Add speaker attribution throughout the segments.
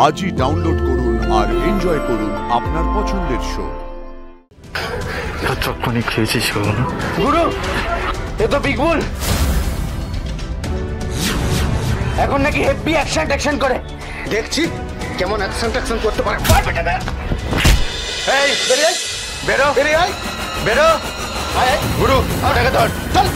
Speaker 1: আজই ডাউনলোড করুন আর এনজয় করুন আপনার পছন্দের শো।
Speaker 2: যতক্ষণই খেয়েছিস
Speaker 3: গুরু, এ তো বিগ বুল। এখন নাকি হেভি অ্যাকশন করে। দেখছি কেমন অ্যাকশন করতে পারে। এই বেরিয়ে আয়, বেরিয়ে আয়, বেরো। আয় গুরু, ওটাকে ধর, চল।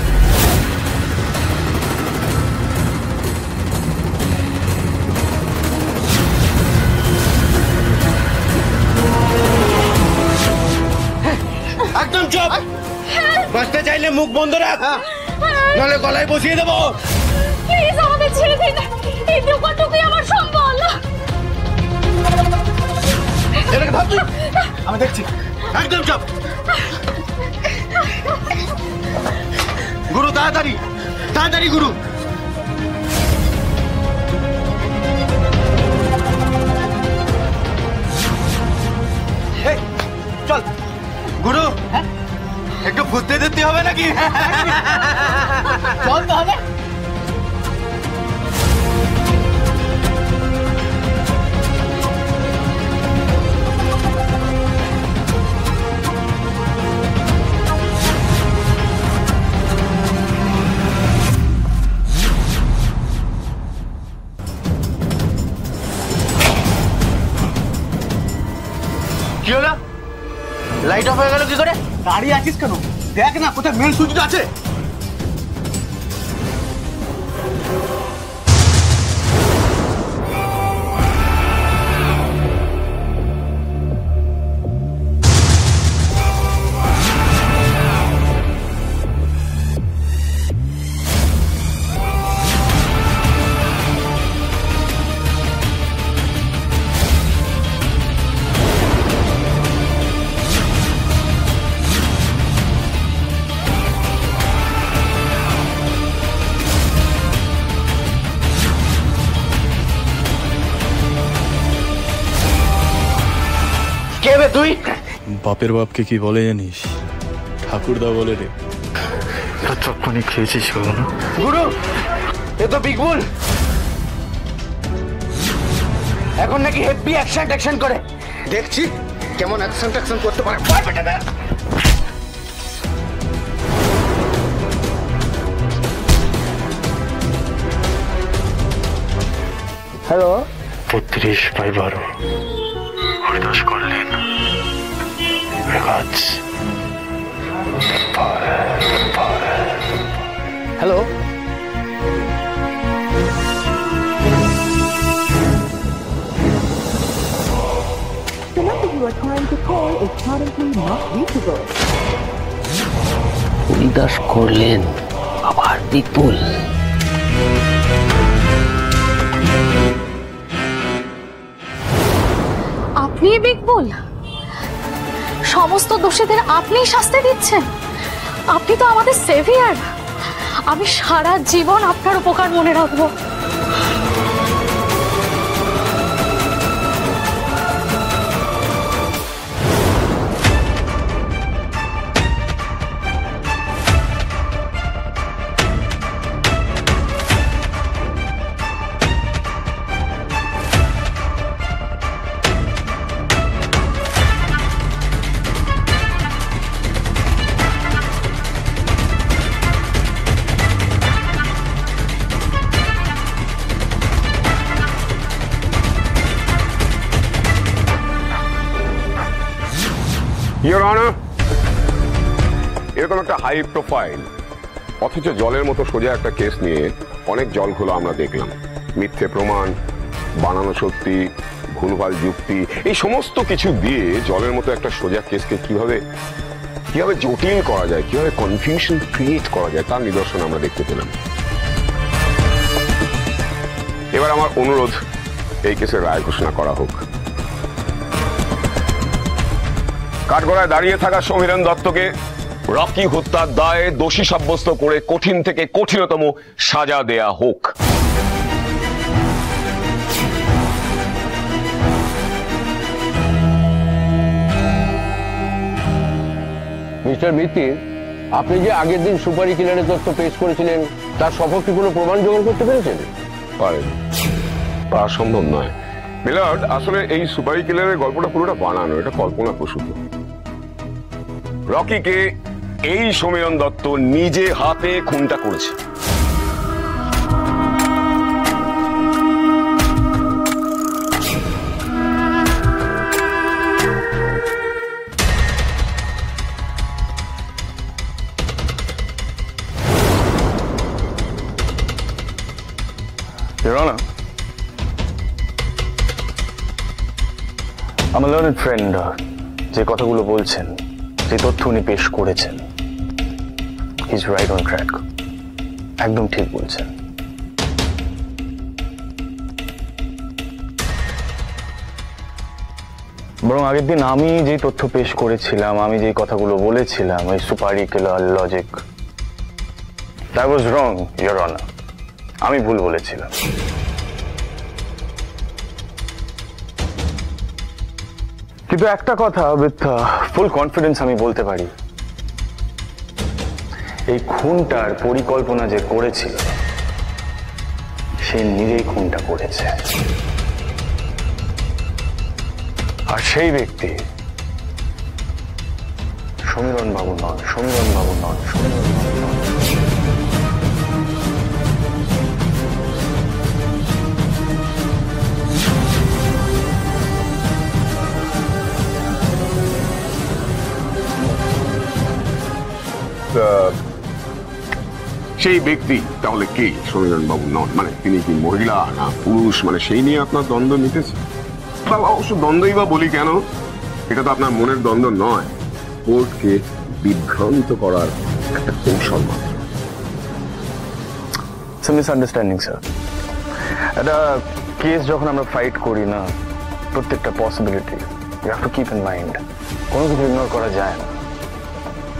Speaker 3: একদম চুপ। বাঁচতে চাইলে মুখ বন্ধ রাখ, নাহলে গলায় বসিয়ে দেবো।
Speaker 4: প্লিজ আমাদের ছেড়ে দিন, এই দোকানটুকুই আমার সম্বল।
Speaker 3: এটাকে ধর তুই, আমি দেখছি। একদম চুপ। গুরু তাড়াতাড়ি, তাড়াতাড়ি গুরু। চল গুরু, একটু ফুটতে দিতে হবে নাকি? চল তাহলে। কি হলো? লাইট অফ হয়ে গেল কি করে? দাঁড়িয়ে আছিস কেন? দেখ না কোথায় মেন সুইচটা আছে। কে বে তুই?
Speaker 2: বাপের বাপকে কি বলে জানিস? ঠাকুরদা বলে রে। যতক্ষণই খেয়েছিস
Speaker 3: গুরু, এ তো বিগ বুল। এখন নাকি হেভি অ্যাকশন করে। দেখছি কেমন অ্যাকশন করতে পারে। হ্যালো,
Speaker 2: 32/12 হরিদাস করলেন।
Speaker 3: Hello.
Speaker 5: The number you are trying to call is currently not reachable.
Speaker 6: Haridas করলেন আবার বিপুল।
Speaker 4: আপনি বিগ বুল? সমস্ত দোষীদের আপনি শাস্তি দিচ্ছেন? আপনি তো আমাদের সেভিয়ার। আমি সারা জীবন আপনার উপকার মনে রাখবো।
Speaker 7: ইওর অনার, এরকম একটা হাই প্রোফাইল অথচ জলের মতো সোজা একটা কেস নিয়ে অনেক জল ঘোলা আমরা দেখলাম। মিথ্যে প্রমাণ, বানানো সত্যি, ভুলভাল যুক্তি, এই সমস্ত কিছু দিয়ে জলের মতো একটা সোজা কেসকে কিভাবে জটিল করা যায়, কিভাবে কনফিউশন ক্রিয়েট করা যায়, তার নিদর্শন আমরা দেখতে পেলাম। এবার আমার অনুরোধ, এই কেসের রায় ঘোষণা করা হোক। কাঠগড়ায় দাঁড়িয়ে থাকা সমীরণ দত্তকে রকি হত্যার দায়ে দোষী সাব্যস্ত করে কঠিন থেকে কঠিনতম সাজা দেয়া হোক।
Speaker 8: মিস্টার মিত্তির, আপনি যে আগের দিন সুপারি কিলারের তথ্য পেশ করেছিলেন তার সপক্ষে কোনো প্রমাণ জোগাড় করতে পেরেছেন?
Speaker 7: পারেন, পারা সম্ভব নয়। মিলার্ড, আসলে এই সুপারি কিলারের গল্পটা পুরোটা বানানো, এটা কল্পনা প্রসূত। রকিকে এই সমীরণ দত্ত নিজে হাতে খুনটা করেছে।
Speaker 2: Your Honor, আমার লার্নেড ফ্রেন্ড যে কথাগুলো বলছেন, যে তথ্য উনি পেশ করেছেন, he is right on track. একদম ঠিক বলছেন। বরং আগের দিন আমি যে তথ্য পেশ করেছিলাম, আমি যে কথাগুলো বলেছিলাম, ওই supari killer logic, that was wrong, your honour. আমি ভুল বলেছিলাম। কিন্তু একটা কথা উইথ ফুল কনফিডেন্স আমি বলতে পারি, এই খুনটার পরিকল্পনা যে করেছিল সে নিজেই খুনটা করেছে। আর সেই ব্যক্তি সমীরণ বাবু নন, সমীরণ বাবু নন, সমীরণ বাবু নন।
Speaker 7: সেই ব্যক্তি তাহলে কে? সমীরণ বাবু নন মানে তিনি কি মহিলা না পুরুষ, মানে সেই নিয়ে আপনার দ্বন্দ্ব মিটেছে? অবশ্য দ্বন্দ্বই বা বলি কেন, এটা তো আপনার মনের দ্বন্দ্ব নয়, কোর্টকে বিভ্রান্ত করার একটা কৌশল মাত্র।
Speaker 2: Misunderstanding sir. একটা কেস যখন আমরা ফাইট করি না, প্রত্যেকটা possibility you have to keep in mind. কোনো কিছু ইগনোর করা যায় না।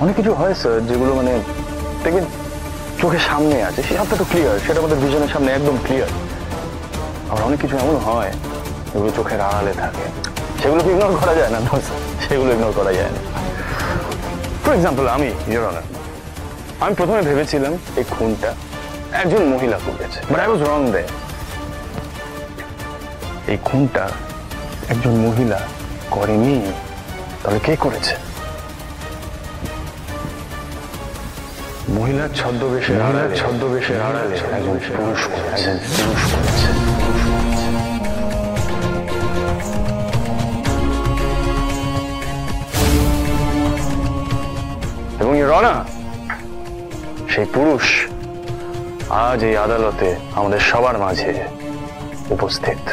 Speaker 2: অনেক কিছু হয় স্যার যেগুলো মানে দেখবেন চোখের সামনে আছে, সেটা তো ক্লিয়ার, সেটা আমাদের ভিশনের সামনে একদম ক্লিয়ার। আবার অনেক কিছু এমন হয় যেগুলো চোখের আড়ালে থাকে, সেগুলোকে ইগনোর করা যায় না। সেগুলো ইগনোর করা যায় না। ফর এক্সাম্পল, আমি ইয়োর অনার, আমি প্রথমে ভেবেছিলাম এই খুনটা একজন মহিলা করেছে, বাট আই ওয়াজ রং দে। এই খুনটা একজন মহিলা করেনি, তাহলে কে করেছে? মহিলার ছদ্মবেশে, মহিলার ছদ্মবেশের আড়ালে একজন পুরুষ করেছে, একজন পুরুষ করেছে। এবং ইয়োর অনার, সেই পুরুষ আজ এই আদালতে আমাদের সবার মাঝে উপস্থিত।